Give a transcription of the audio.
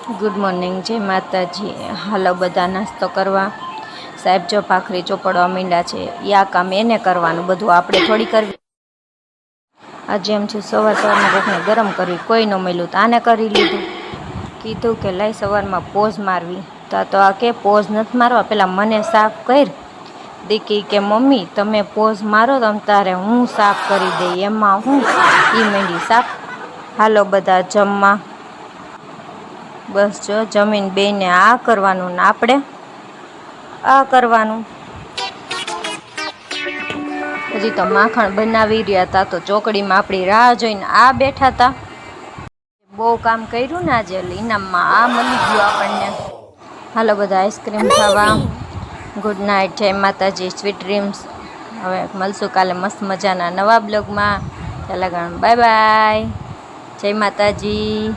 Good morning, જય માતાજી. હાલો બધા નાસ્તો કરવા. સાહેબ જો ભાખરી ચોપડવા માંડ્યા છે. યા કામ એને કરવાનું, બધું આપણે થોડી કરવી. આજે એમ છે સવારમાં કોકને ગરમ કરવી, કોઈ ન મળ્યું તો આને કરી લીધું. કીધું કે લાઈ સવારમાં પોઝ મારવી, તો આ કે પોઝ નથી મારવા, પેલા મને સાફ કર. દીકી કે મમ્મી તમે પોઝ મારો તમ તારે હું સાફ કરી દઈ, એમાં હું ઈ માંડી સાફ. હાલો બધા જમવા. બસ જો જમીન બેને આ કરવાનું ને આપણે આ કરવાનું. હજી તો માખણ બનાવી રહ્યા હતા, તો ચોકડીમાં આપણી રાહ જોઈને આ બેઠા હતા. બહુ કામ કર્યું ને આજે, એટલે ઇનામમાં આ મળી ગયું આપણને. હાલો બધા આઈસ્ક્રીમ ખાવા. ગુડ નાઇટ, જય માતાજી, સ્વીટ ડ્રીમ્સ. હવે મળશું કાલે મસ્ત મજાના નવા બ્લોગમાં. ચાલો બાય બાય, જય માતાજી.